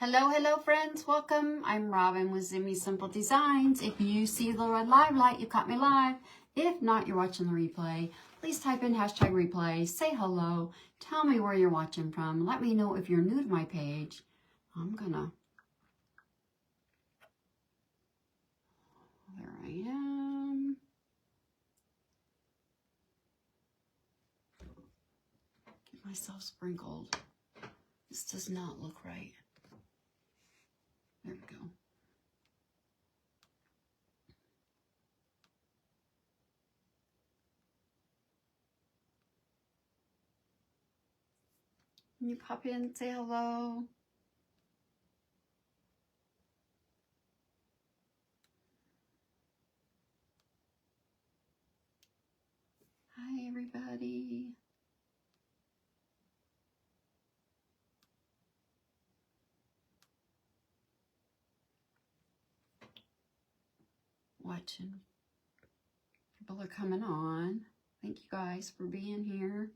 Hello, hello friends, welcome. I'm Robin with Zimmy Simple Designs. If you see the red live light, you caught me live. If not, you're watching the replay. Please type in hashtag replay, say hello, tell me where you're watching from. Let me know if you're new to my page. There I am. Get myself sprinkled. This does not look right. There we go. Can you pop in and say hello? Hi, everybody. Watching. People are coming on. Thank you guys for being here.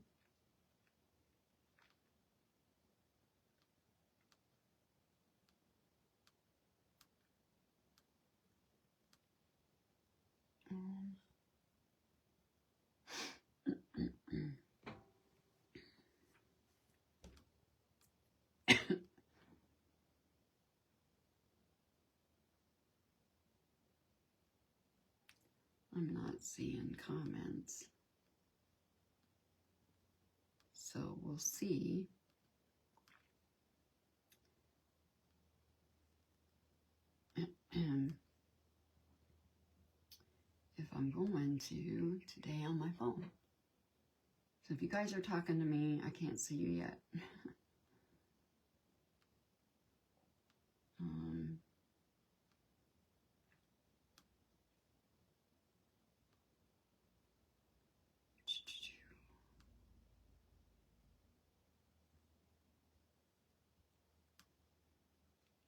I'm not seeing comments. So we'll see. If I'm going to today on my phone. So if you guys are talking to me, I can't see you yet.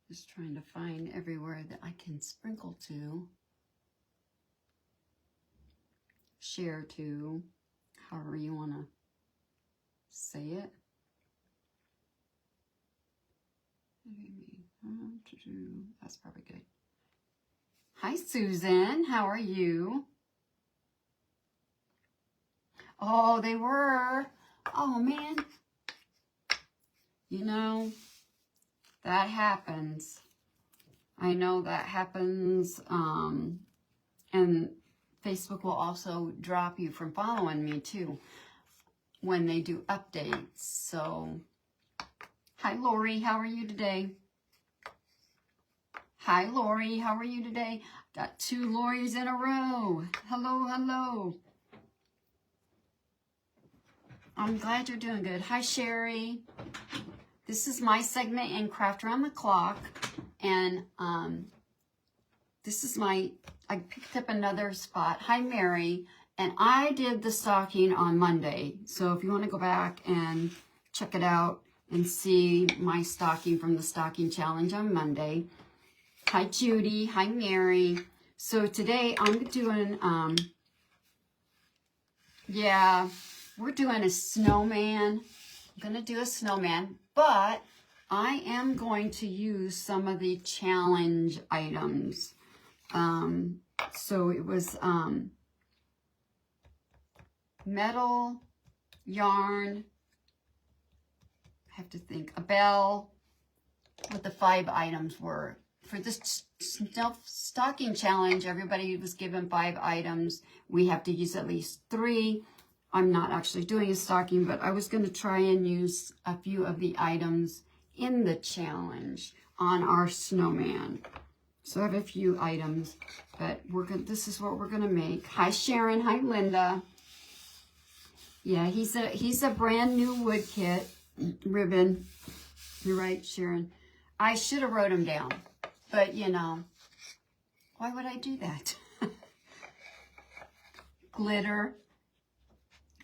Just trying to find everywhere that I can sprinkle to, share to, however you want to say it. That's probably good. Hi, Susan. How are you? Oh, they were. Oh, man. You know, that happens. I know that happens. And Facebook will also drop you from following me, too, when they do updates. So, hi, Lori. How are you today? Hi, Lori. How are you today? Got 2 Loris in a row. Hello, hello. I'm glad you're doing good. Hi, Sherry. This is my segment in Craft Around the Clock. And this is I picked up another spot. Hi, Mary. And I did the stocking on Monday. So if you want to go back and check it out and see my stocking from the stocking challenge on Monday. Hi, Judy. Hi, Mary. So today I'm doing, we're doing a snowman. I'm going to do a snowman, but I am going to use some of the challenge items. So it was metal, yarn, I have to think, a bell, what the 5 items were. For this stocking challenge, everybody was given 5 items. We have to use at least 3. I'm not actually doing a stocking, but I was going to try and use a few of the items in the challenge on our snowman. So I have a few items, but this is what we're going to make. Hi, Sharon. Hi, Linda. Yeah, he's a brand new wood kit ribbon. You're right, Sharon. I should have wrote them down. But, you know, why would I do that? Glitter.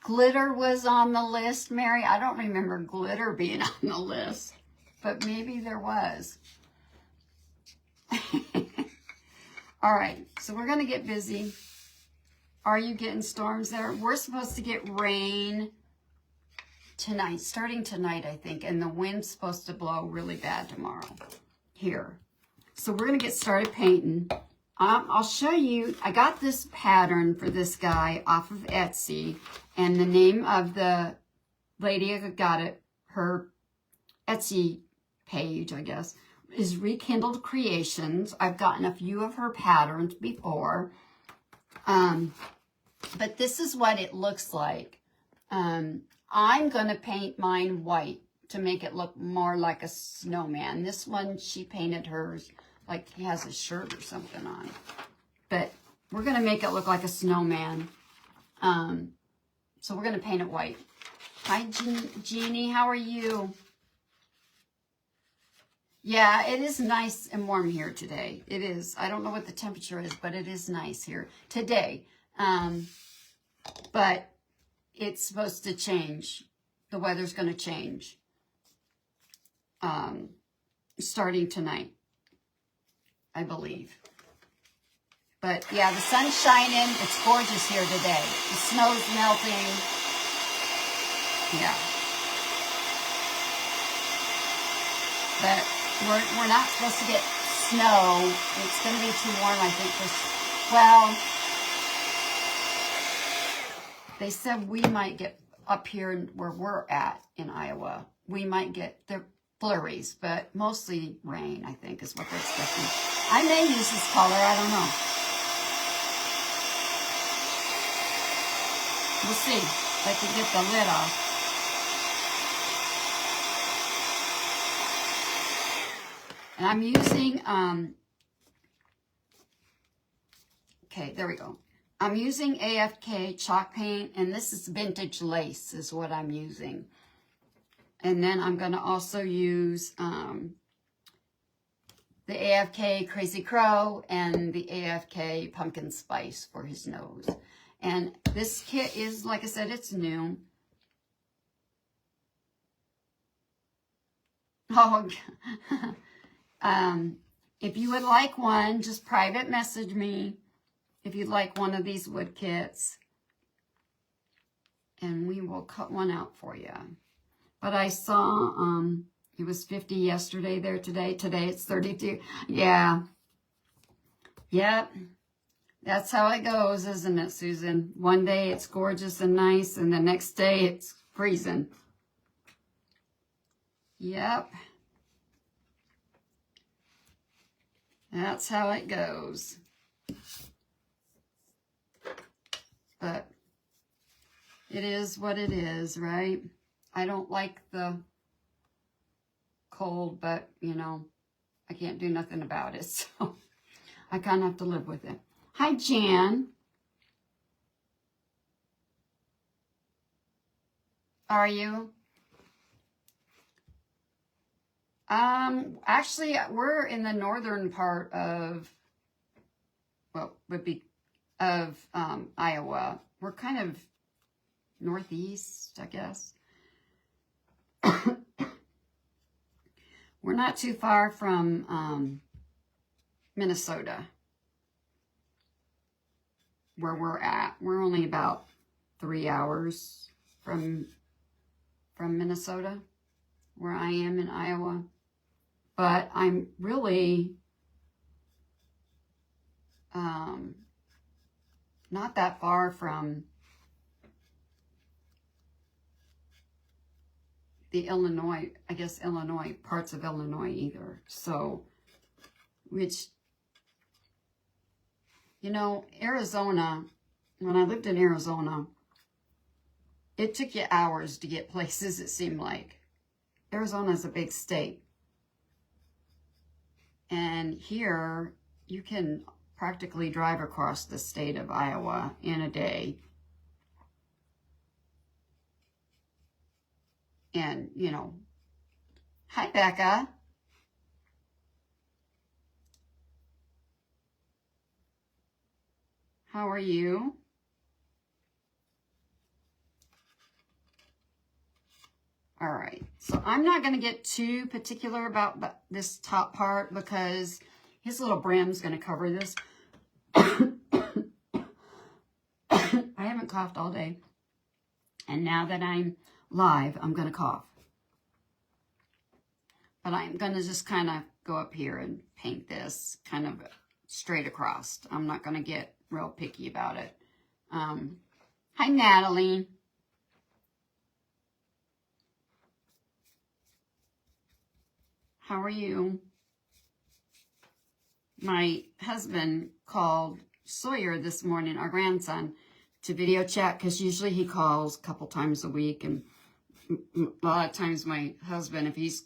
Glitter was on the list, Mary. I don't remember glitter being on the list, but maybe there was. All right, so we're going to get busy. Are you getting storms there? We're supposed to get rain tonight, starting tonight, I think. And the wind's supposed to blow really bad tomorrow here. So we're going to get started painting. I'll show you. I got this pattern for this guy off of Etsy. And the name of the lady who got it, her Etsy page, I guess, is Rekindled Creations. I've gotten a few of her patterns before. But this is what it looks like. I'm going to paint mine white to make it look more like a snowman. This one, she painted hers like he has a shirt or something on. But we're going to make it look like a snowman. So we're going to paint it white. Hi, Jeannie. How are you? Yeah, it is nice and warm here today. It is. I don't know what the temperature is, but it is nice here today. But it's supposed to change. The weather's going to change. Starting tonight, I believe. But yeah, the sun's shining. It's gorgeous here today. The snow's melting. Yeah. But we're not supposed to get snow. It's going to be too warm, I think, well, they said we might get up here where we're at in Iowa. We might get the flurries, but mostly rain, I think, is what they're expecting. I may use this color. I don't know. We'll see if I can get the lid off. And I'm using, okay, there we go. I'm using AFK chalk paint, and this is vintage lace is what I'm using. And then I'm going to also use the AFK Crazy Crow and the AFK Pumpkin Spice for his nose. And this kit is, like I said, it's new. Oh, if you would like one, just private message me if you'd like one of these wood kits. And we will cut one out for you. But I saw it was 50 yesterday there today. Today it's 32. Yeah. Yep. That's how it goes, isn't it, Susan? One day it's gorgeous and nice, and the next day it's freezing. Yep. That's how it goes. But it is what it is, right? I don't like the cold, but, you know, I can't do nothing about it. So I kind of have to live with it. Hi, Jan. Are you? Actually, we're in the northern part of, well, would be of Iowa. We're kind of northeast, I guess. We're not too far from Minnesota, where we're at. We're only about 3 hours from Minnesota, where I am in Iowa. But I'm really not that far from the Illinois, I guess Illinois, parts of Illinois either. So, which, you know, Arizona, when I lived in Arizona, it took you hours to get places, it seemed like. Arizona is a big state. And here, you can practically drive across the state of Iowa in a day. And, you know, hi, Becca. How are you? All right, so I'm not going to get too particular about this top part because his little brim's going to cover this. I haven't coughed all day. And now that I'm live, I'm going to cough. But I'm going to just kind of go up here and paint this kind of straight across. I'm not going to get real picky about it. Hi, Natalie. How are you? My husband called Sawyer this morning, our grandson, to video chat, because usually he calls a couple times a week. And a lot of times my husband, if he's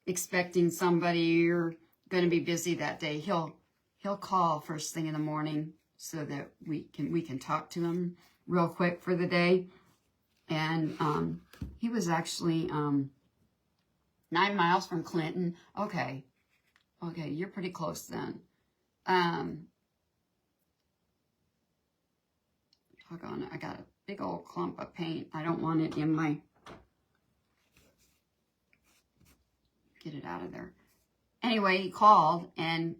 expecting somebody or going to be busy that day, he'll call first thing in the morning so that we can talk to him real quick for the day. And he was actually 9 miles from Clinton. Okay, you're pretty close then. Doggone it, I got a big old clump of paint. I don't want it in my... Get it out of there. Anyway, he called, and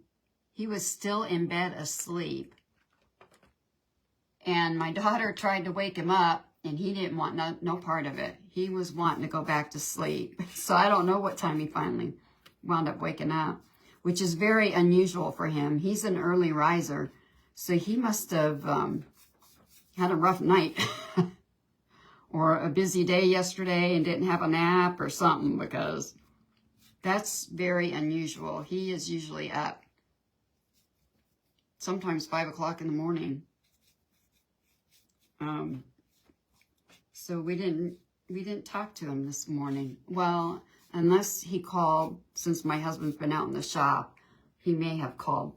he was still in bed asleep. And my daughter tried to wake him up, and he didn't want no part of it. He was wanting to go back to sleep. So I don't know what time he finally wound up waking up, which is very unusual for him. He's an early riser, so he must have had a rough night or a busy day yesterday and didn't have a nap or something, because that's very unusual. He is usually up sometimes 5 o'clock in the morning. So we didn't talk to him this morning. Well, unless he called, since my husband's been out in the shop, he may have called.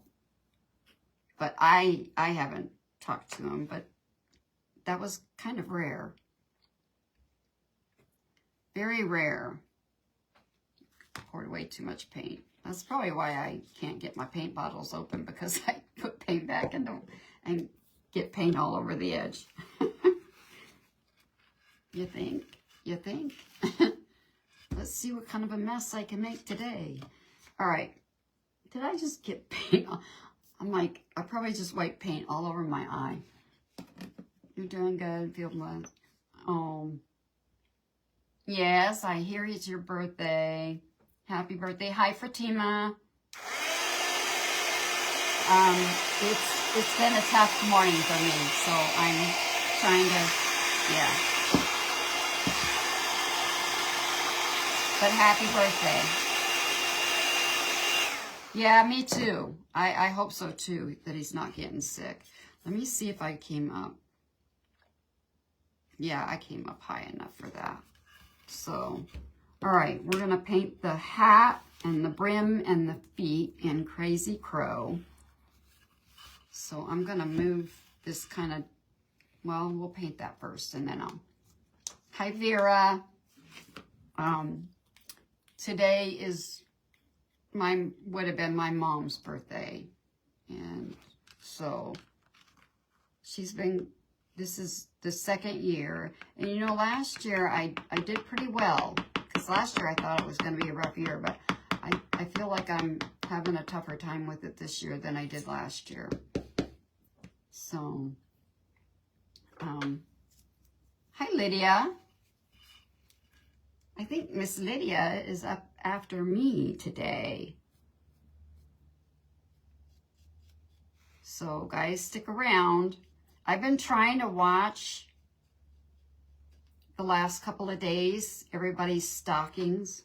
But I haven't talked to him, but that was kind of rare. Very rare. Poured way too much paint. That's probably why I can't get my paint bottles open, because I put paint back and get paint all over the edge. You think? You think? Let's see what kind of a mess I can make today. All right. Did I just get paint? I'm like, I probably just wiped paint all over my eye. You're doing good. Feel blessed. Oh. Yes, I hear it's your birthday. Happy birthday. Hi, Fatima. It's been a tough morning for me, so I'm trying to, yeah. But happy birthday. Yeah, me too. I hope so too, that he's not getting sick. Let me see if I came up. Yeah, I came up high enough for that. So, all right, we're going to paint the hat and the brim and the feet in Crazy Crow. So I'm going to move this kind of, well, we'll paint that first and then I'll. Hi, Vera. Today is would have been my mom's birthday. And so this is the second year. And you know, last year I did pretty well, because last year I thought it was going to be a rough year, but I feel like I'm having a tougher time with it this year than I did last year. So, hi, Lydia. I think Miss Lydia is up after me today. So, guys, stick around. I've been trying to watch the last couple of days everybody's stockings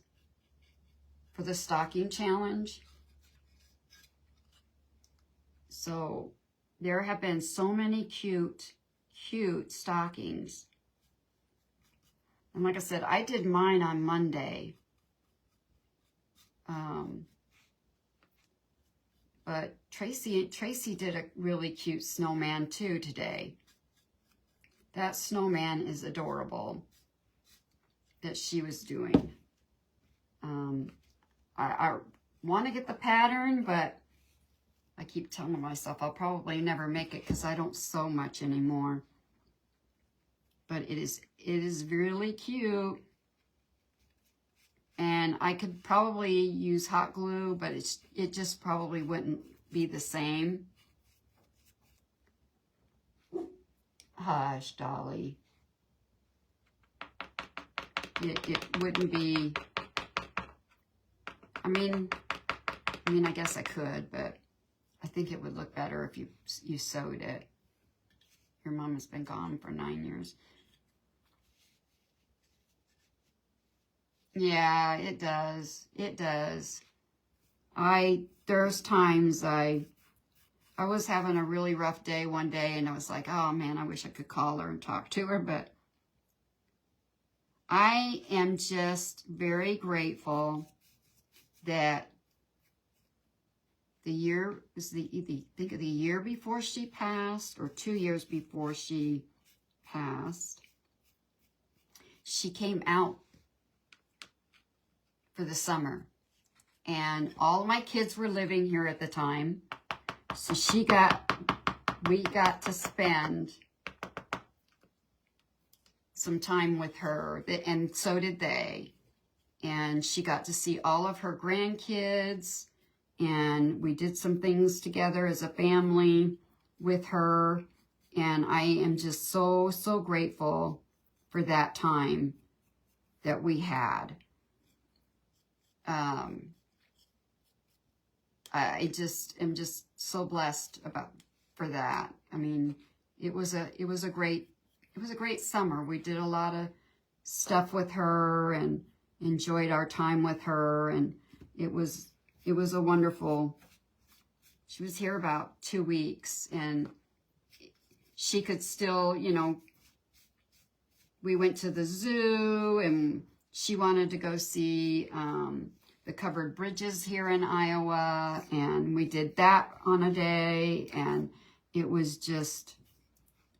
for the stocking challenge. So there have been so many cute stockings. And like I said, I did mine on Monday. But Tracy did a really cute snowman too today. That snowman is adorable that she was doing. I want to get the pattern, but I keep telling myself I'll probably never make it because I don't sew much anymore. But it is really cute. And I could probably use hot glue, but it just probably wouldn't be the same. Hush, Dolly. it wouldn't be, I mean, I guess I could, but I think it would look better if you sewed it. Your mom has been gone for 9 years. Yeah, it does. It does. There's times I was having a really rough day one day, and I was like, oh man, I wish I could call her and talk to her, but I am just very grateful that the year is think of the year before she passed, or 2 years before she passed, she came out for the summer, and all of my kids were living here at the time, so we got to spend some time with her, and so did they, and she got to see all of her grandkids, and we did some things together as a family with her, and I am just so grateful for that time that we had. I just am just so blessed for that. I mean, it was a great summer. We did a lot of stuff with her and enjoyed our time with her, and it was a wonderful. She was here about 2 weeks, and she could still, we went to the zoo, and she wanted to go see the covered bridges here in Iowa, and we did that on a day, and it was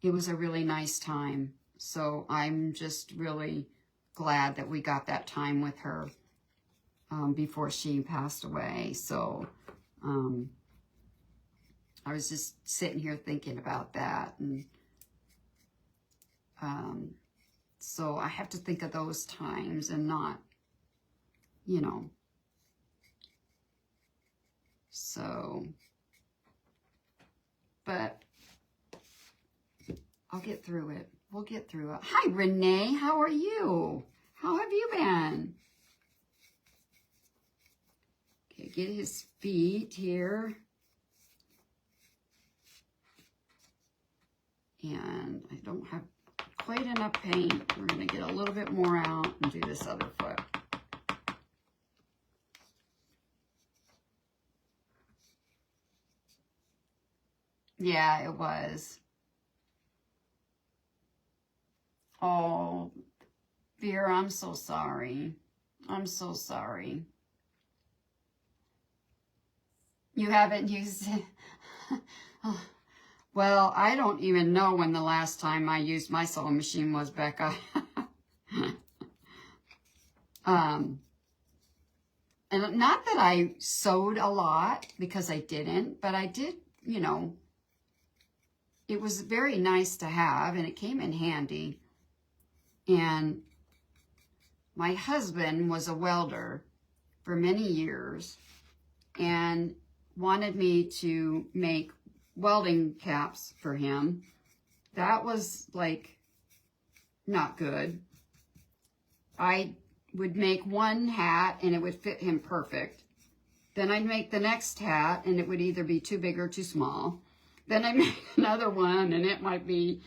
a really nice time. So I'm just really glad that we got that time with her before she passed away. So I was just sitting here thinking about that, and so I have to think of those times and not, so, but I'll get through it. We'll get through it. Hi, Renee. How are you? How have you been? Okay, get his feet here. And I don't have quite enough paint. We're going to get a little bit more out and do this other foot. Yeah, it was. Oh, Vera, I'm so sorry. I'm so sorry. You haven't used it. Oh. Well, I don't even know when the last time I used my sewing machine was, Becca. And not that I sewed a lot, because I didn't, but I did, it was very nice to have, and it came in handy. And my husband was a welder for many years and wanted me to make welding caps for him. That was like not good. I would make one hat and it would fit him perfect. Then I'd make the next hat and it would either be too big or too small. Then I'd make another one and it might be,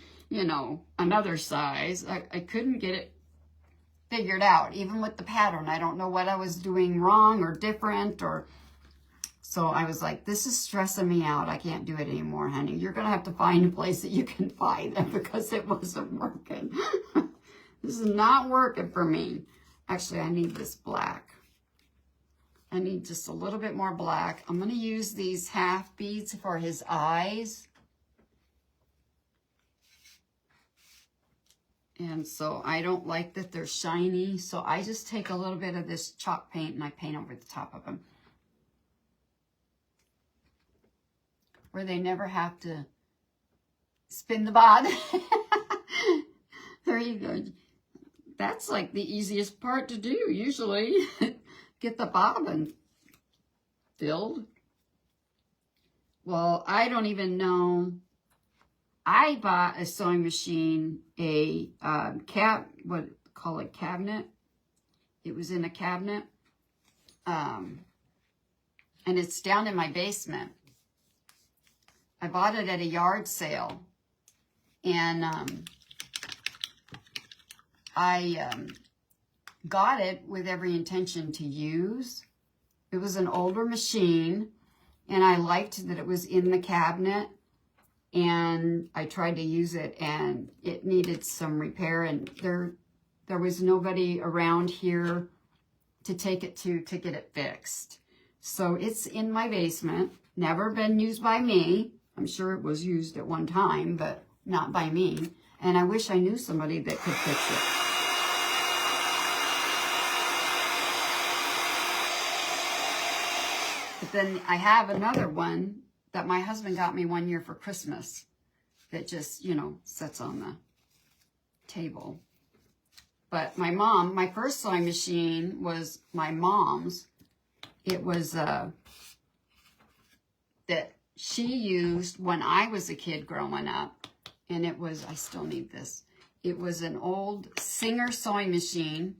another size. I couldn't get it figured out, even with the pattern. I don't know what I was doing wrong or different, so I was like, this is stressing me out. I can't do it anymore, honey. You're going to have to find a place that you can buy them, because it wasn't working. This is not working for me. Actually, I need this black. I need just a little bit more black. I'm going to use these half beads for his eyes. And so I don't like that they're shiny. So I just take a little bit of this chalk paint and I paint over the top of them, where they never have to spin the bob. There you go. That's like the easiest part to do usually. Get the bobbin filled. Well, I don't even know. I bought a sewing machine, a cabinet, It was in a cabinet. And it's down in my basement. I bought it at a yard sale. And I got it with every intention to use. It was an older machine, and I liked that it was in the cabinet, and I tried to use it, and it needed some repair, and there was nobody around here to take it to get it fixed. So it's in my basement, never been used by me. I'm sure it was used at one time, but not by me, and I wish I knew somebody that could fix it. But then I have another one that my husband got me one year for Christmas that just, you know, sits on the table. But my first sewing machine was my mom's. It was that she used when I was a kid growing up. And it was, I still need this. It was an old Singer sewing machine.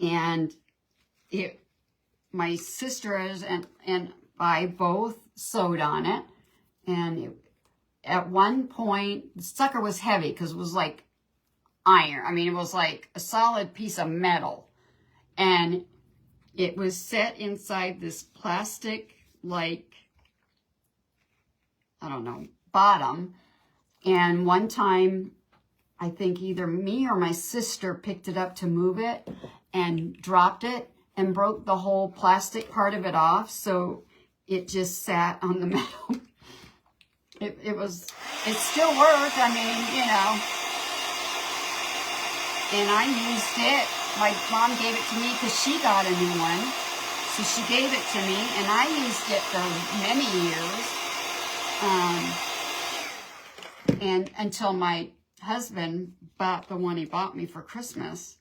And my sisters and I both sewed on it. And at one point, the sucker was heavy because it was like iron. I mean, it was like a solid piece of metal. And it was set inside this plastic, like, I don't know, bottom. And one time, I think either me or my sister picked it up to move it and dropped it and broke the whole plastic part of it off. So it just sat on the metal. It still worked. I mean, you know. And I used it. My mom gave it to me because she got a new one. So she gave it to me, and I used it for many years. And until my husband bought the one he bought me for Christmas.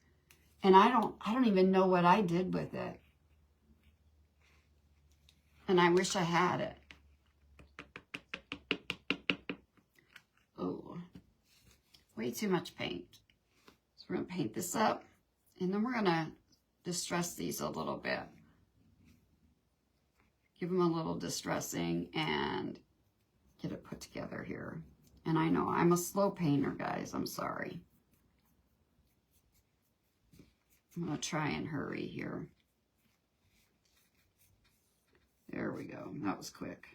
And I don't even know what I did with it. And I wish I had it. Oh, way too much paint. So we're going to paint this up. And then we're going to distress these a little bit. Give them a little distressing and get it put together here. And I know I'm a slow painter, guys. I'm sorry. I'm going to try and hurry here. There we go. That was quick.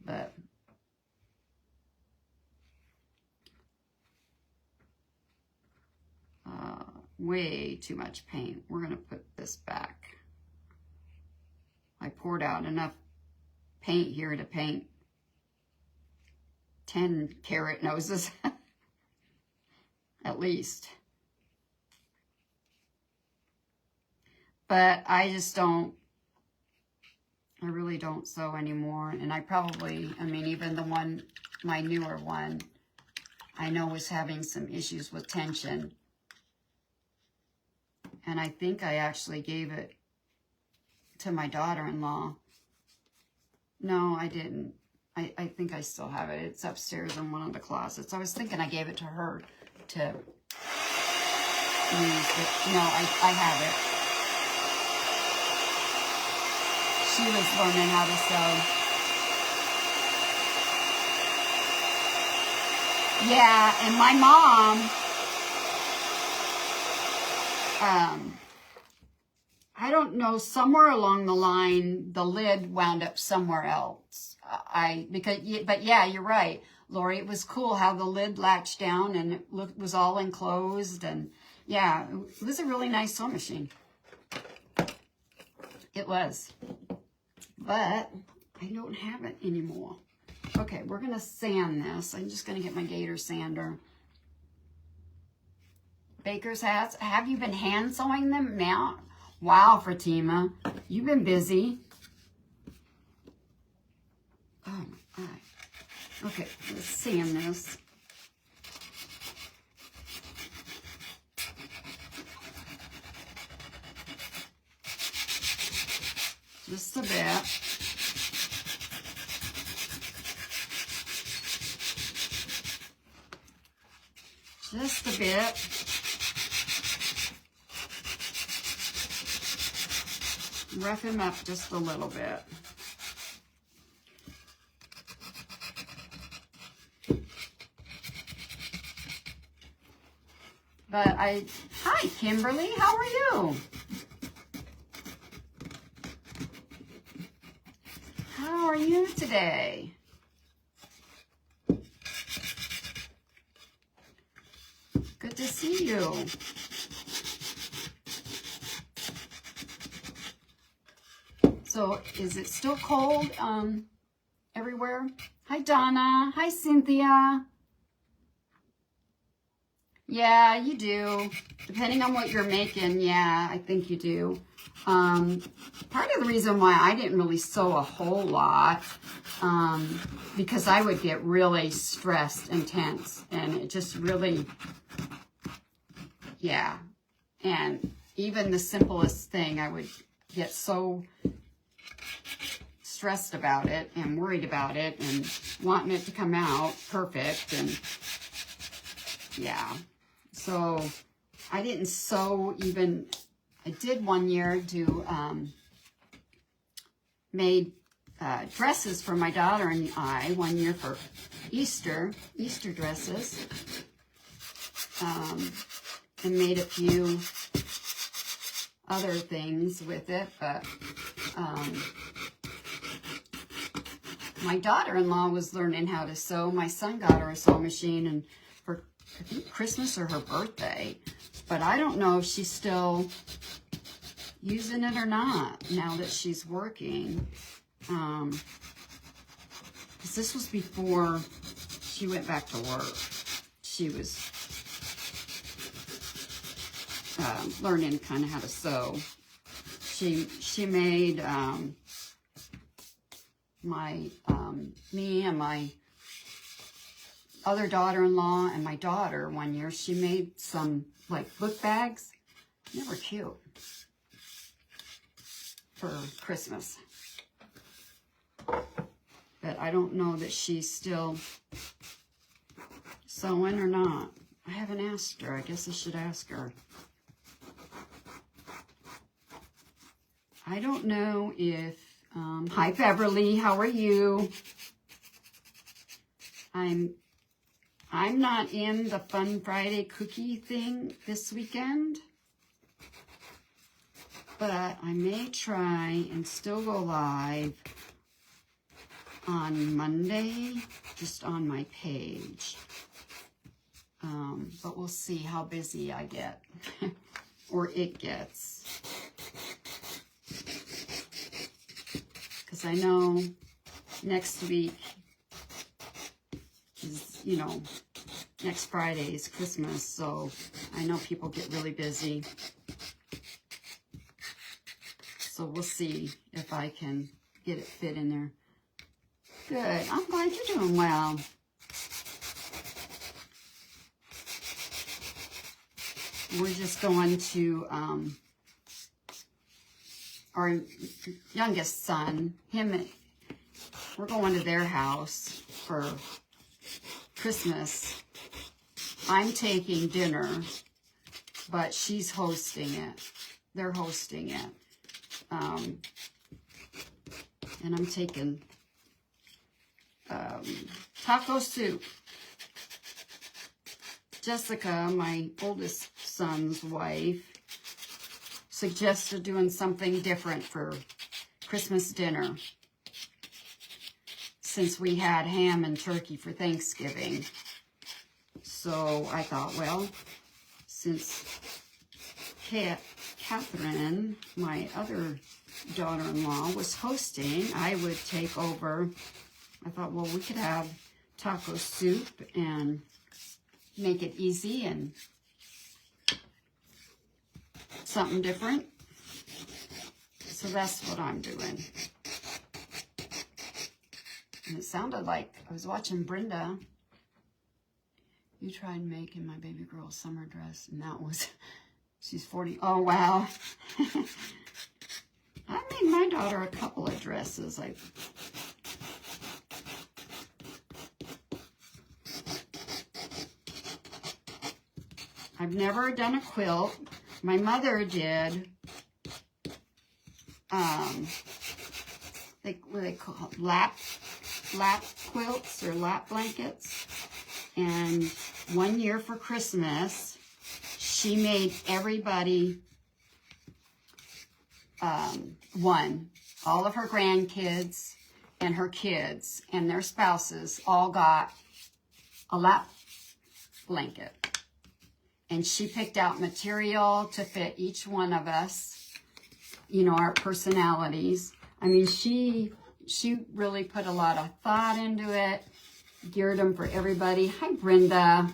But way too much paint. We're going to put this back. I poured out enough paint here to paint 10 carrot noses. At least. But I really don't sew anymore. And I mean, even the one, my newer one, I know was having some issues with tension. And I think I actually gave it to my daughter-in-law. No, I didn't. I think I still have it. It's upstairs in one of the closets. I was thinking I gave it to her to use it. No, I have it. She was learning how to sew. Yeah, and my mom, I don't know, somewhere along the line, the lid wound up somewhere else. But yeah, you're right, Lori. It was cool how the lid latched down and it was all enclosed. And yeah, it was a really nice sewing machine. It was. But I don't have it anymore. Okay, we're going to sand this. I'm just going to get my gator sander. Baker's hats. Have you been hand sewing them now? Wow, Fatima. You've been busy. Oh, my God. Okay, let's sand this. Just a bit. Just a bit. rough him up just a little bit. But hi Kimberly, how are you? How are you today? Good to see you. So is it still cold everywhere? Hi Donna, hi Cynthia. Yeah, you do. Depending on what you're making, yeah, I think you do. Part of the reason why I didn't really sew a whole lot, because I would get really stressed and tense, and it just really, yeah. And even the simplest thing, I would get so stressed about it and worried about it and wanting it to come out perfect, and yeah. So I didn't sew even, I did one year do, made dresses for my daughter and I, one year for Easter dresses, and made a few other things with it, but my daughter-in-law was learning how to sew. My son got her a sewing machine, and for I think Christmas or her birthday, but I don't know if she's still using it or not now that she's working. Because this was before she went back to work. She was learning kind of how to sew. She made me and my other daughter-in-law and my daughter one year, she made some like book bags. They were cute for Christmas. But I don't know that she's still sewing or not. I haven't asked her. I guess I should ask her. I don't know if, hi Beverly, how are you? I'm not in the Fun Friday cookie thing this weekend, but I may try and still go live on Monday, just on my page. But we'll see how busy I get, or it gets. Because I know next week is, you know, next Friday is Christmas, so I know people get really busy. So we'll see if I can get it fit in there. Good. I'm glad you're doing well. We're just going to our youngest son, we're going to their house for Christmas. I'm taking dinner, but she's hosting it. They're hosting it. And I'm taking taco soup. Jessica, my oldest son's wife, suggested doing something different for Christmas dinner, since we had ham and turkey for Thanksgiving. So I thought, well, since Catherine, my other daughter-in-law, was hosting, I would take over. I thought, well, we could have taco soup and make it easy and something different. So that's what I'm doing. And it sounded like I was watching Brenda. You tried making my baby girl a summer dress, and that was, she's 40. Oh, wow. I made my daughter a couple of dresses. I've never done a quilt. My mother did what they call lap quilts or lap blankets. And one year for Christmas, she made everybody one. All of her grandkids and her kids and their spouses all got a lap blanket. And she picked out material to fit each one of us, you know, our personalities. I mean, she really put a lot of thought into it, geared them for everybody. Hi, Brenda.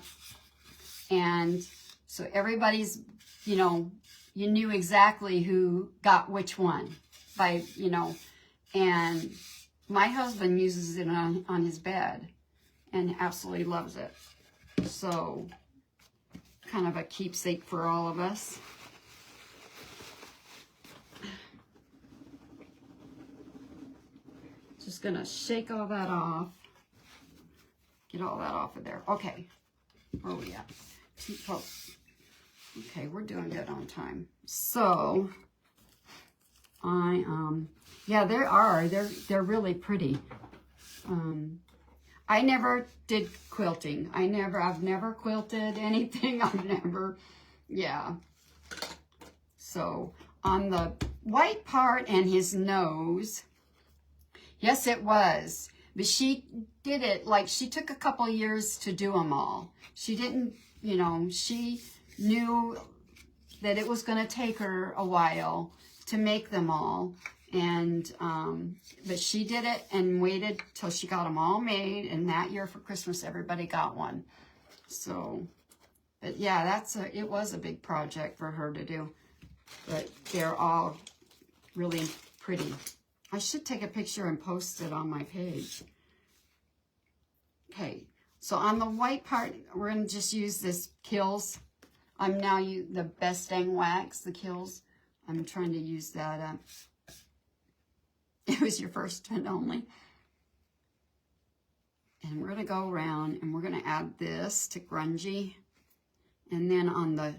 And so everybody's, you know, you knew exactly who got which one by, you know, and my husband uses it on his bed and absolutely loves it. So kind of a keepsake for all of us. Just gonna shake all that off. Get all that off of there. Okay. Where are we at? Okay, we're doing good on time. So yeah, they're really pretty. I never did quilting. I've never quilted anything. Yeah. So on the white part and his nose, yes, it was. But she did it, like, she took a couple years to do them all. She didn't, you know, she knew that it was going to take her a while to make them all. And, but she did it and waited till she got them all made. And that year for Christmas, everybody got one. So, but yeah, it was a big project for her to do. But they're all really pretty. I should take a picture and post it on my page. Okay, so on the white part, we're going to just use this Kills. I'm now the Best Dang Wax, the Kills. I'm trying to use that. It was your first and only. And we're going to go around and we're going to add this to Grungy. And then on the,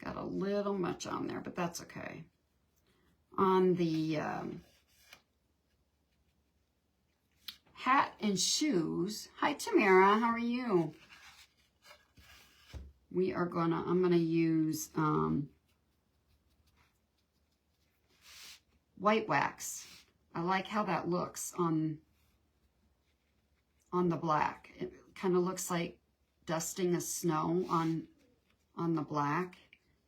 got a little much on there, but that's okay. On the hat and shoes. Hi, Tamara. How are you? I'm gonna use white wax. I like how that looks on the black. It kind of looks like dusting of snow on the black.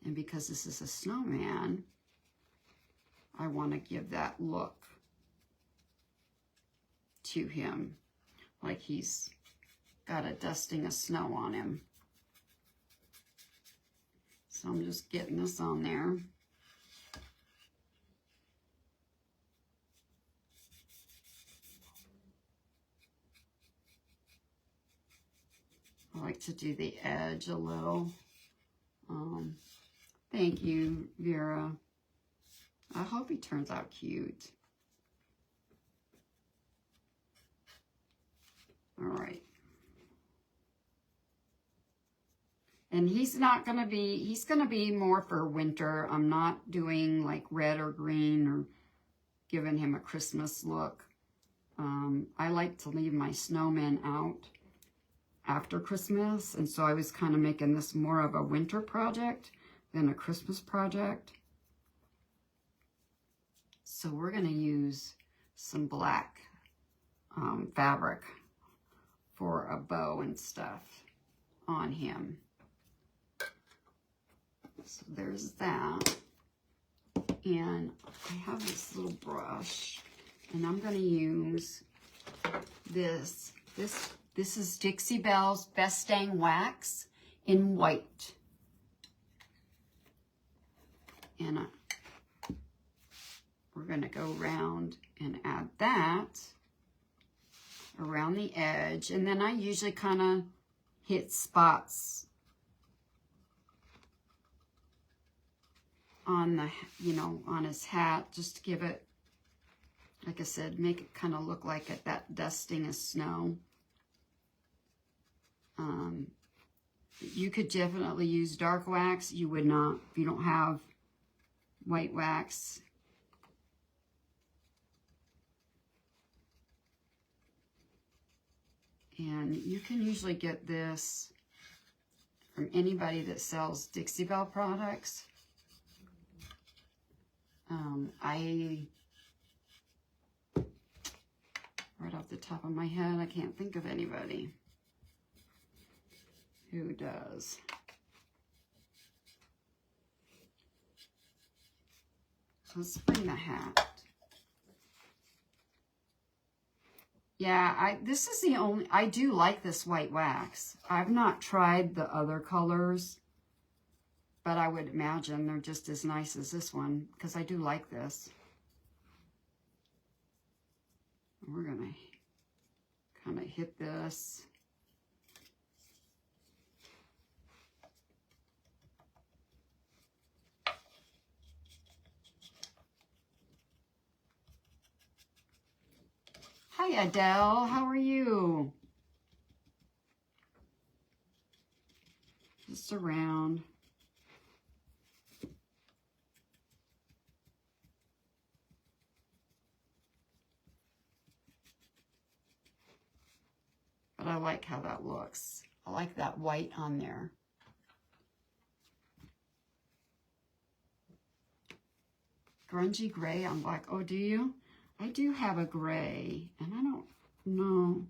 And because this is a snowman, I want to give that look to him, like he's got a dusting of snow on him. So I'm just getting this on there. I like to do the edge a little. Thank you, Vera. I hope he turns out cute. All right. And he's going to be more for winter. I'm not doing like red or green or giving him a Christmas look. I like to leave my snowmen out after Christmas. And so I was kind of making this more of a winter project than a Christmas project. So we're going to use some black fabric for a bow and stuff on him. So there's that. And I have this little brush, and I'm going to use this. This is Dixie Belle's Best Dang Wax in white. And we're going to go around and add that around the edge. And then I usually kind of hit spots on the, on his hat, just to give it, like I said, make it kind of look like that dusting of snow. You could definitely use dark wax. You would not if you don't have white wax. And you can usually get this from anybody that sells Dixie Belle products. Right off the top of my head, I can't think of anybody who does. So let's bring the hat. Yeah, this is the only, I do like this white wax. I've not tried the other colors, but I would imagine they're just as nice as this one, because I do like this. We're gonna kind of hit this. Hi Adele, how are you? Just around. But I like how that looks. I like that white on there. Grungy gray on black. Oh, do you? I do have a gray, and I don't know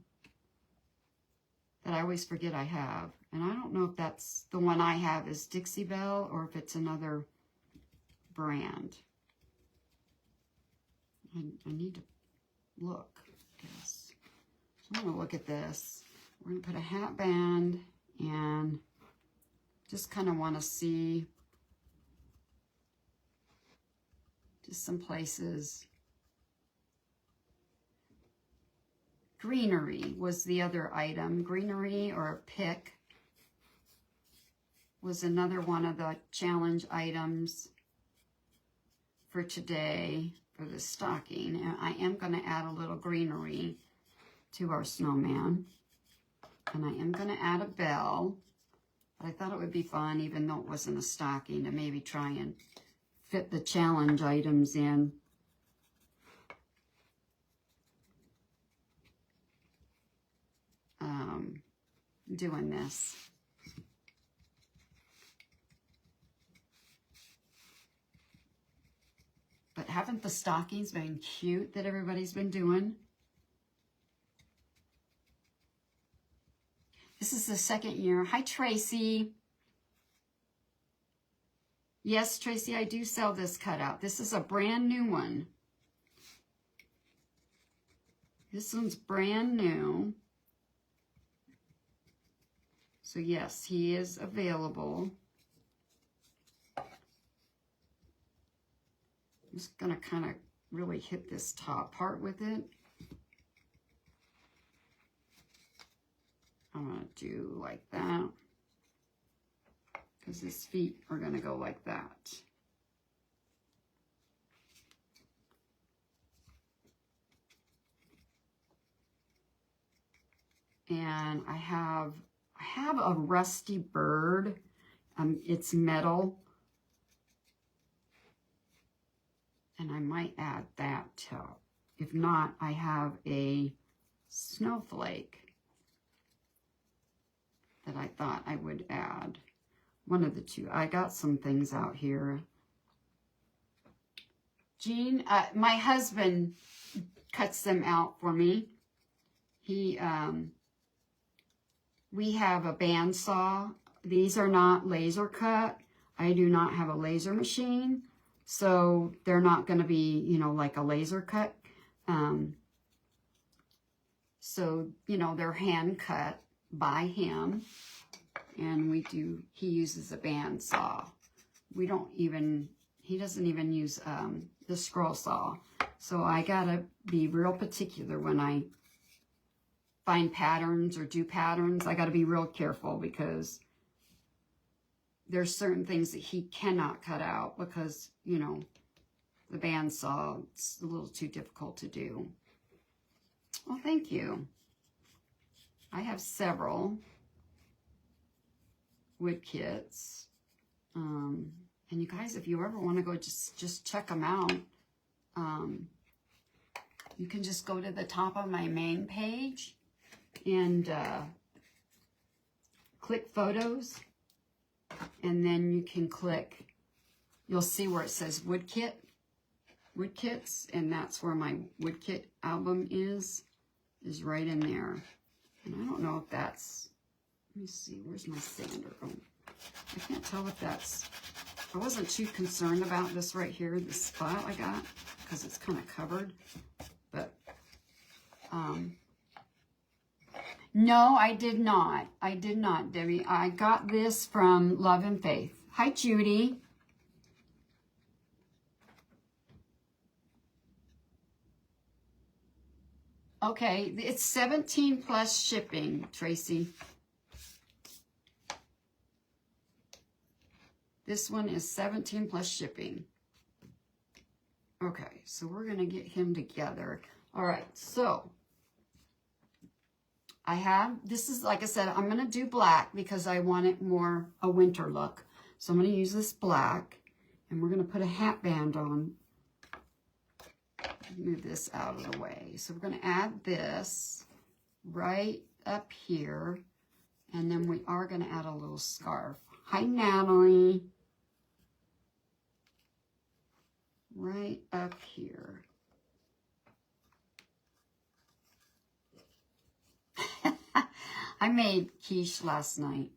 that I always forget I have. And I don't know if that's the one I have is Dixie Belle or if it's another brand. I need to look, I guess. So I'm going to look at this. We're going to put a hat band and just kind of want to see just some places. Greenery was the other item. Greenery or pick was another one of the challenge items for today for the stocking. And I am going to add a little greenery to our snowman. And I am going to add a bell. But I thought it would be fun, even though it wasn't a stocking, to maybe try and fit the challenge items in. Doing this. But haven't the stockings been cute that everybody's been doing? This is the second year. Hi, Tracy. Yes, Tracy, I do sell this cutout. This is a brand new one. This one's brand new. So yes, he is available. I'm just going to kind of really hit this top part with it. I'm going to do like that, because his feet are going to go like that. And I have a rusty bird. It's metal. And I might add that too. If not, I have a snowflake that I thought I would add. One of the two. I got some things out here. Jean, my husband cuts them out for me. We have a bandsaw. These are not laser cut. I do not have a laser machine, so they're not going to be, you know, like a laser cut. So, you know, they're hand cut by him, and he uses a bandsaw. He doesn't even use the scroll saw. So I gotta be real particular when I find patterns or do patterns. I got to be real careful, because there's certain things that he cannot cut out because, you know, the bandsaw, it's a little too difficult to do. Well, thank you. I have several. Wood Kits. And you guys, if you ever want to go, just check them out. You can just go to the top of my main page and click photos, and then you can click, you'll see where it says Wood Kits, and that's where my Wood Kit album is right in there. And I don't know if that's, let me see, where's my sander? Oh, I can't tell if that's, I wasn't too concerned about this right here, this spot I got, because it's kind of covered. But, no, I did not. I did not, Debbie. I got this from Love and Faith. Hi, Judy. Okay, it's 17 plus shipping, Tracy. This one is 17 plus shipping. Okay, so we're going to get him together. All right, so I have, this is, like I said, I'm going to do black because I want it more a winter look. So I'm going to use this black, and we're going to put a hat band on. Move this out of the way. So we're going to add this right up here, and then we are going to add a little scarf. Hi, Natalie. Right up here. I made quiche last night,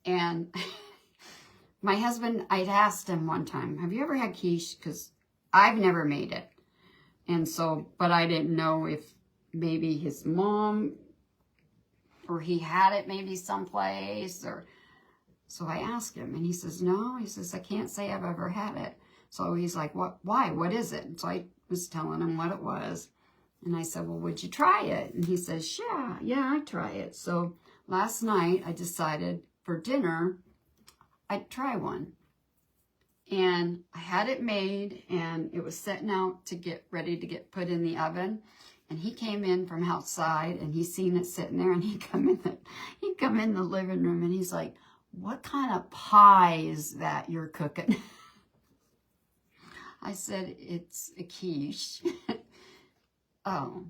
and my husband, I'd asked him one time, have you ever had quiche? Because I've never made it. And so, but I didn't know if maybe his mom or he had it maybe someplace, or, so I asked him, and he says, no, he says, I can't say I've ever had it. So he's like, what, why, what is it? And so I was telling him what it was. And I said, well, would you try it? And he says, yeah, I'd try it. So last night I decided for dinner, I'd try one. And I had it made, and it was setting out to get ready to get put in the oven. And he came in from outside, and he seen it sitting there, and he'd come in the living room, and he's like, what kind of pie is that you're cooking? I said, it's a quiche. Oh,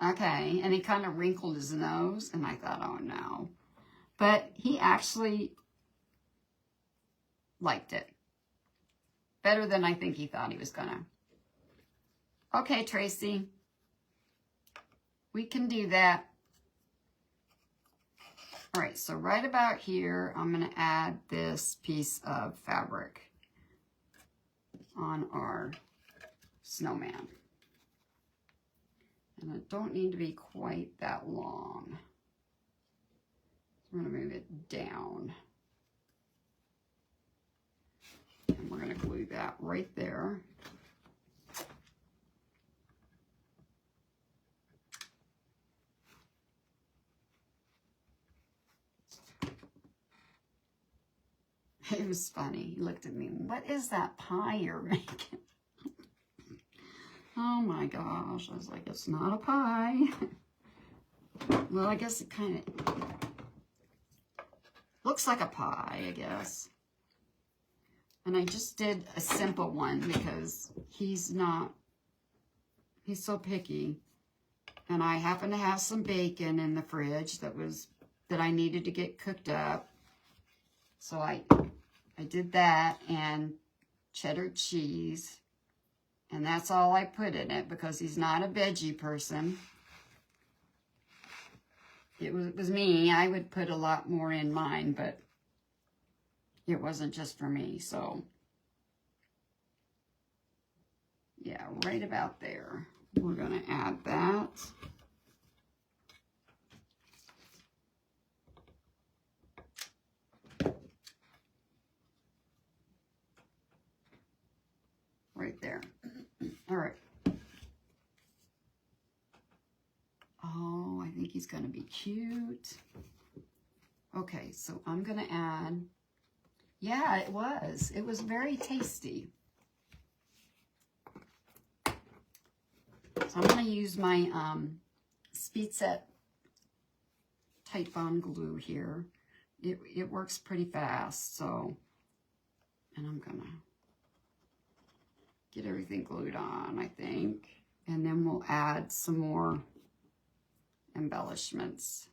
okay. And he kind of wrinkled his nose, and I thought, oh no. But he actually liked it. Better than I think he thought he was gonna. Okay, Tracy. We can do that. All right, so right about here, I'm gonna add this piece of fabric on our snowman. And it don't need to be quite that long. I'm gonna move it down. And we're going to glue that right there. It was funny. He looked at me, what is that pie you're making? Oh my gosh. I was like, it's not a pie. Well, I guess it kind of looks like a pie, I guess. And I just did a simple one because he's so picky. And I happen to have some bacon in the fridge that I needed to get cooked up. So I did that, and cheddar cheese. And that's all I put in it because he's not a veggie person. It was me. I would put a lot more in mine, but it wasn't just for me, so yeah, right about there. We're going to add that. Right there. All right. Oh, I think he's going to be cute. Okay, so I'm going to add, yeah, it was very tasty. So I'm going to use my Speed Set Tight Bond glue here. it works pretty fast. So, and I'm gonna get everything glued on, I think. And then we'll add some more embellishments.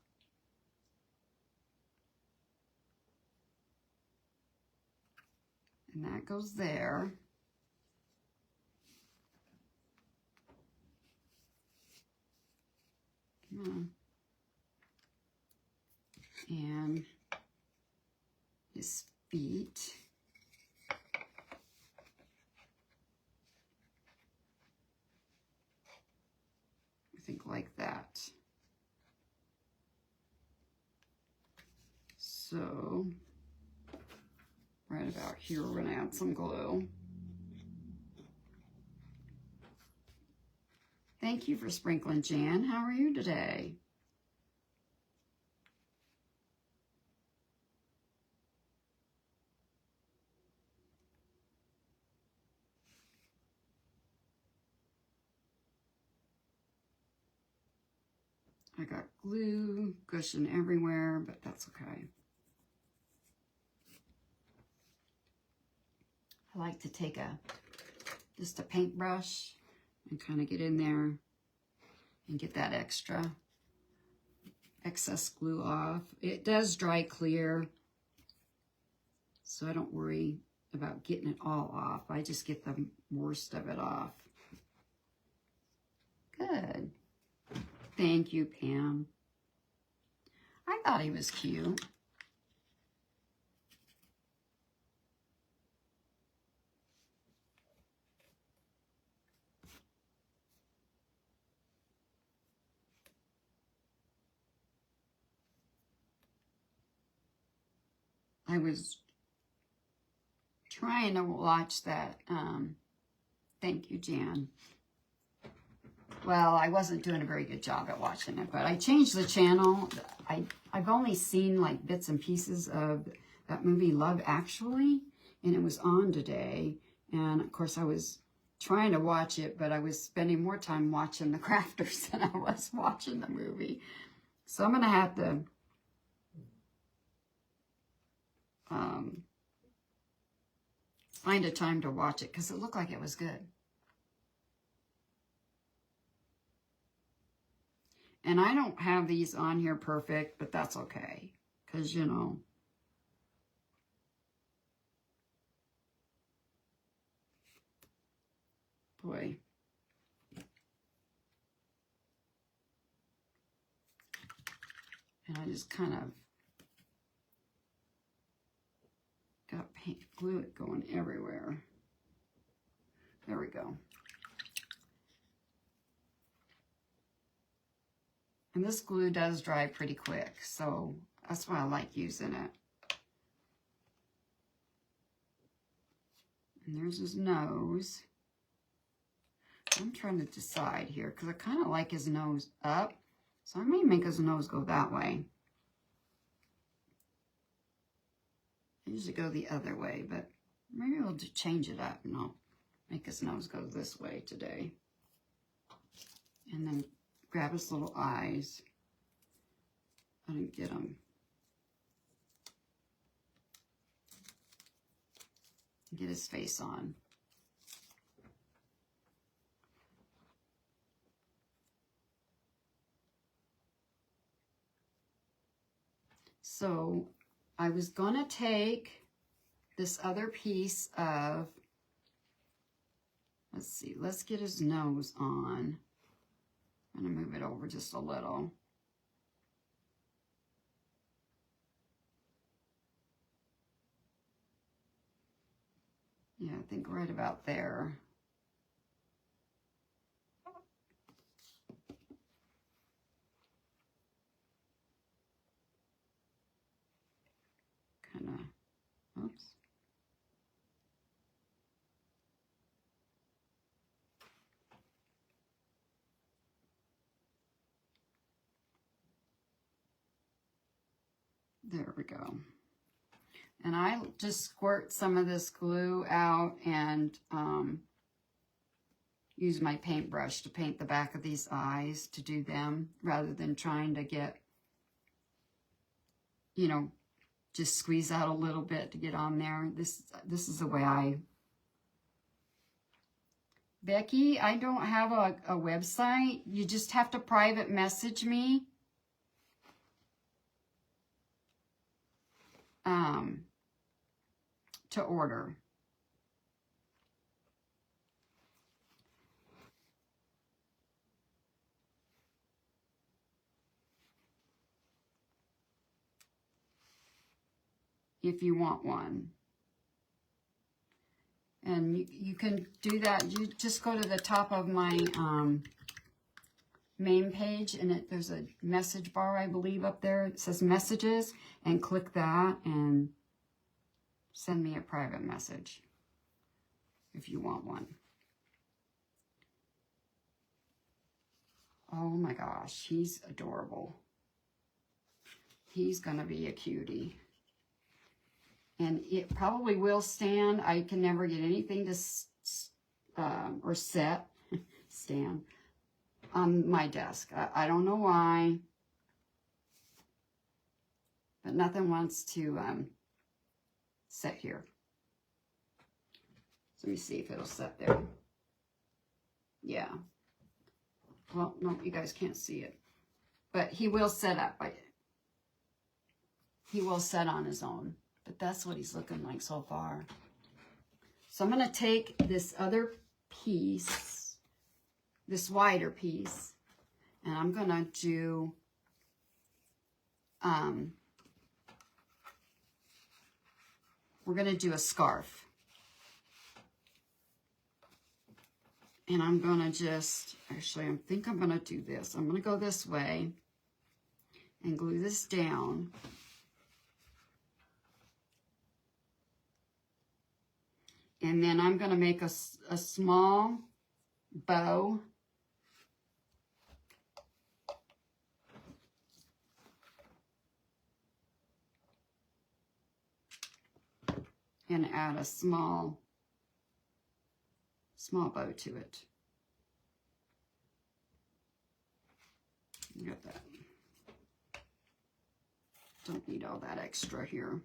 And that goes there. Come on. And his feet. I think like that. So, right about here, we're gonna add some glue. Thank you for sprinkling, Jan. How are you today? I got glue gushing everywhere, but that's okay. I like to take just a paintbrush and kind of get in there and get that excess glue off. It does dry clear, so I don't worry about getting it all off. I just get the worst of it off. Good. Thank you, Pam. I thought he was cute. I was trying to watch that. Thank you, Jan. Well, I wasn't doing a very good job at watching it, but I changed the channel. I've only seen like bits and pieces of that movie Love Actually, and it was on today. And of course I was trying to watch it, but I was spending more time watching the crafters than I was watching the movie. So I'm going to have to find a time to watch it because it looked like it was good. And I don't have these on here perfect, but that's okay. Because, you know, boy. And I just kind of got paint, glue it going everywhere. There we go. And this glue does dry pretty quick, so that's why I like using it. And there's his nose. I'm trying to decide here, because I kind of like his nose up, so I may make his nose go that way. I usually go the other way, but maybe we'll just change it up and I'll make his nose go this way today. And then grab his little eyes. I didn't get them. Get his face on. So I was gonna take this other piece of, let's see, let's get his nose on. I'm going to move it over just a little. Yeah, I think right about there. Kind of, oops. There we go. And I just squirt some of this glue out and use my paintbrush to paint the back of these eyes to do them rather than trying to get, you know, just squeeze out a little bit to get on there. This is the way I... Becky, I don't have a website. You just have to private message me. To order. If you want one. And you can do that. You just go to the top of my main page, and there's a message bar, I believe, up there. It says messages, and click that and send me a private message if you want one. Oh my gosh, he's adorable. He's gonna be a cutie. And it probably will stand. I can never get anything to or stand on my desk. I don't know why, but nothing wants to sit here. So let me see if it'll sit there. Yeah. Well, no, you guys can't see it, but he will set up. He will set on his own. But that's what he's looking like so far. So I'm going to take this other piece, this wider piece, and I'm going to do, we're going to do a scarf. And I'm going to just, actually, I think I'm going to do this. I'm going to go this way and glue this down. And then I'm going to make a small bow. And add a small bow to it. Got that. Don't need all that extra here.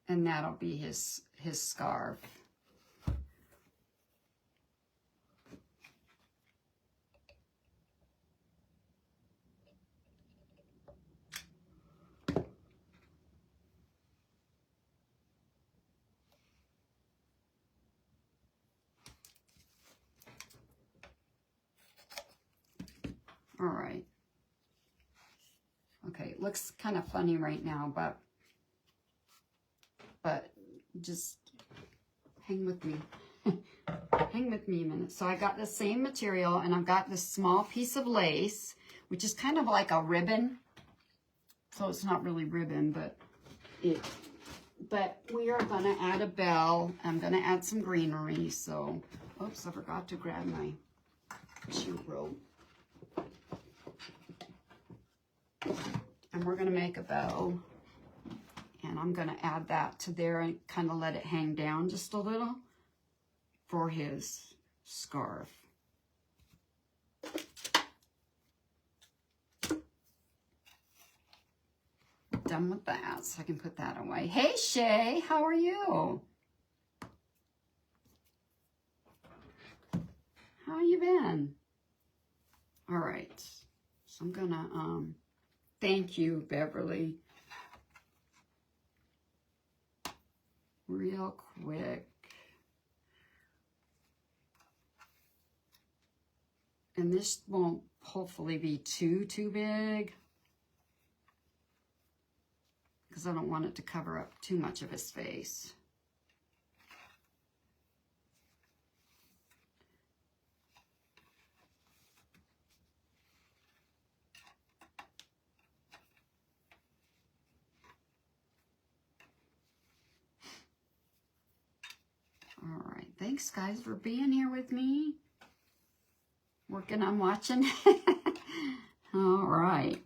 And that'll be his scarf. All right. Okay, it looks kind of funny right now, but just hang with me. Hang with me a minute. So I got the same material, and I've got this small piece of lace, which is kind of like a ribbon. So it's not really ribbon, but we are going to add a bell. I'm going to add some greenery. So, oops, I forgot to grab my shoe rope. And we're going to make a bow. And I'm going to add that to there and kind of let it hang down just a little for his scarf. Done with that, so I can put that away. Hey, Shay, how are you? How you been? All right, so I'm going to, thank you, Beverly. Real quick. And this won't hopefully be too big, because I don't want it to cover up too much of his face. All right, thanks guys for being here with me. Working on watching. All right.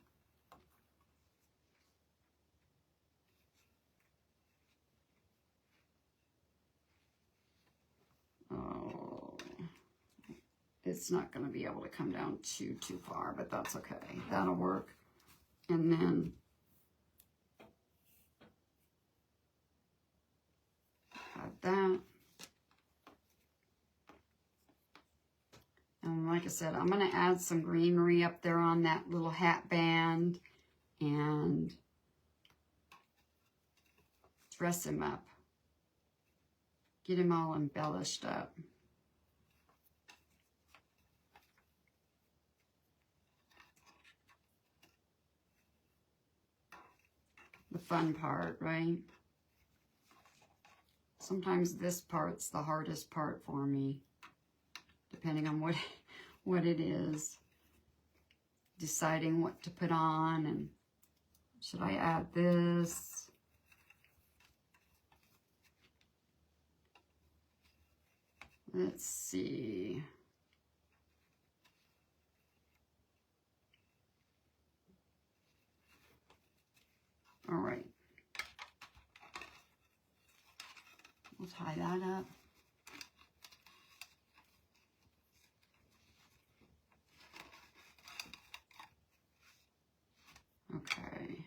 Oh, it's not going to be able to come down too far, but that's okay. That'll work. And then add that. And like I said, I'm going to add some greenery up there on that little hat band and dress him up. Get him all embellished up. The fun part, right? Sometimes this part's the hardest part for me, depending on what it is. Deciding what to put on, and should I add this? Let's see. All right. We'll tie that up. Okay.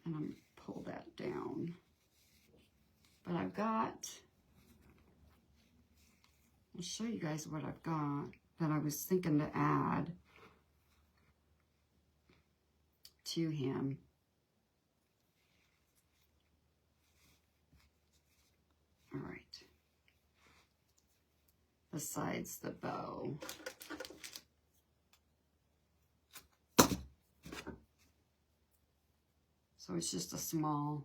And I'm going to pull that down. But I've got, I'll show you guys what I've got that I was thinking to add to him. All right. Besides the bow. So it's just a small.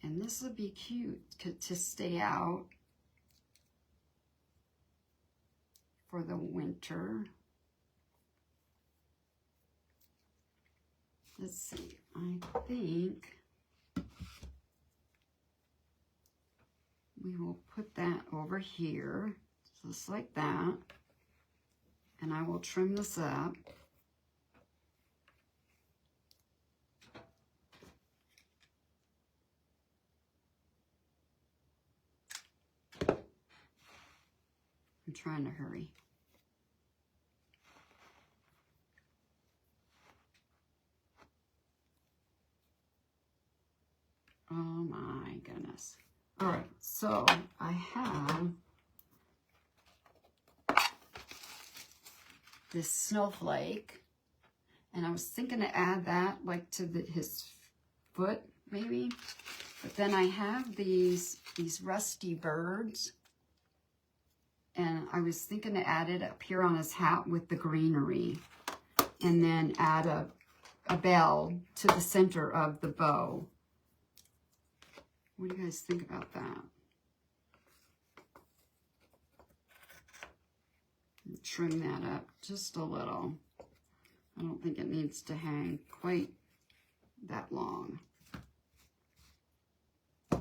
And this would be cute to stay out for the winter. Let's see, I think we will put that over here, just like that. And I will trim this up. I'm trying to hurry. Oh my goodness. All right, so I have this snowflake, and I was thinking to add that like to his foot maybe, but then I have these rusty birds, and I was thinking to add it up here on his hat with the greenery, and then add a bell to the center of the bow. What do you guys think about that? Trim that up just a little. I don't think it needs to hang quite that long. But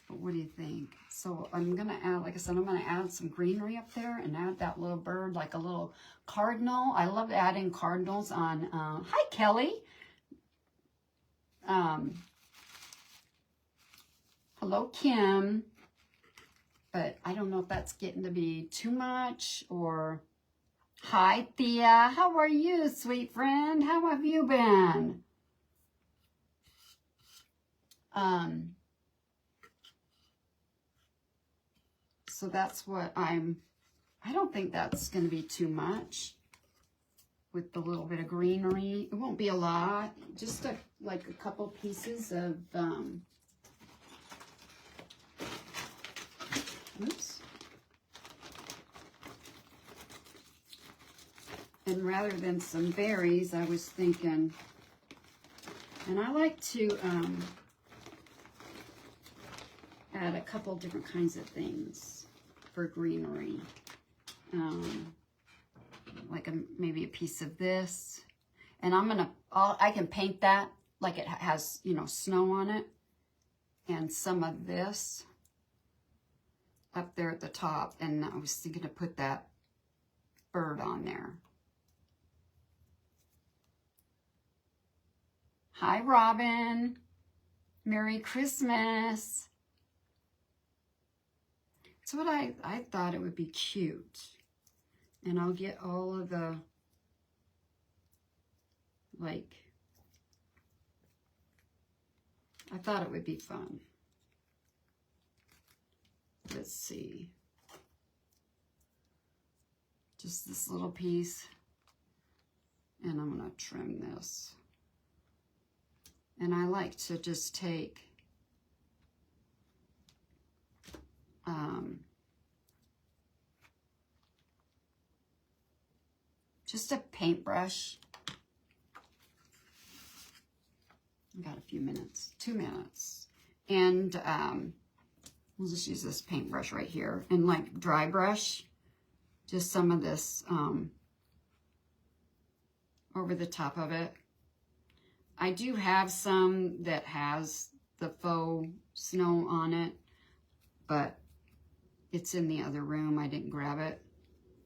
what do you think? So I'm gonna add, like I said, I'm gonna add some greenery up there and add that little bird, like a little cardinal. I love adding cardinals on, hi Kelly. Hello, Kim. But I don't know if that's getting to be too much or... Hi, Thea. How are you, sweet friend? How have you been? So that's what I don't think that's going to be too much with the little bit of greenery. It won't be a lot. Just like a couple pieces of... Oops. And rather than some berries, I was thinking, and I like to add a couple different kinds of things for greenery. Like maybe a piece of this. And I can paint that like it has, you know, snow on it. And some of this. up there at the top, and I was thinking to put that bird on there. Hi, Robin. Merry Christmas. So what I thought it would be cute. And I'll get all of the, like, I thought it would be fun. Let's see. Just this little piece. And I'm going to trim this. And I like to just take just a paintbrush. I got a few minutes, 2 minutes. And we'll just use this paintbrush right here. And like dry brush, just some of this over the top of it. I do have some that has the faux snow on it, but it's in the other room. I didn't grab it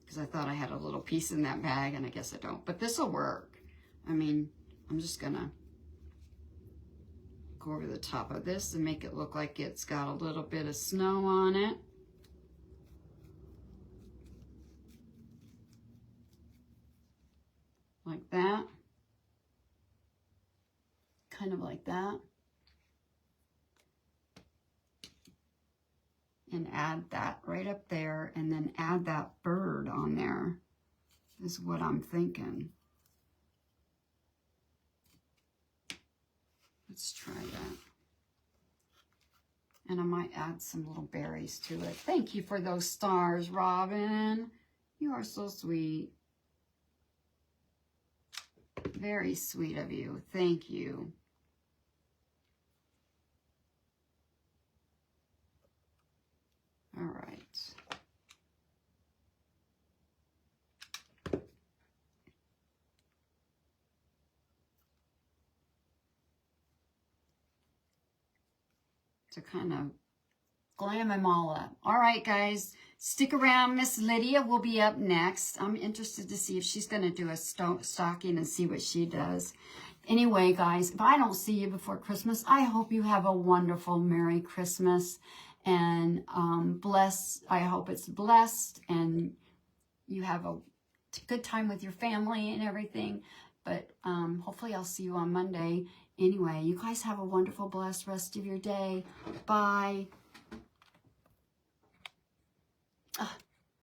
because I thought I had a little piece in that bag, and I guess I don't. But this will work. I mean, I'm just going to go over the top of this and make it look like it's got a little bit of snow on it. Like that. Kind of like that. And add that right up there, and then add that bird on there is what I'm thinking. Let's try that. And I might add some little berries to it. Thank you for those stars, Robin. You are so sweet. Very sweet of you. Thank you. All right. To kind of glam them all up. All right, guys. Stick around. Miss Lydia will be up next. I'm interested to see if she's going to do a stocking and see what she does. Anyway, guys, if I don't see you before Christmas, I hope you have a wonderful Merry Christmas. And I hope it's blessed and you have a good time with your family and everything. But hopefully I'll see you on Monday. Anyway, you guys have a wonderful, blessed rest of your day. Bye.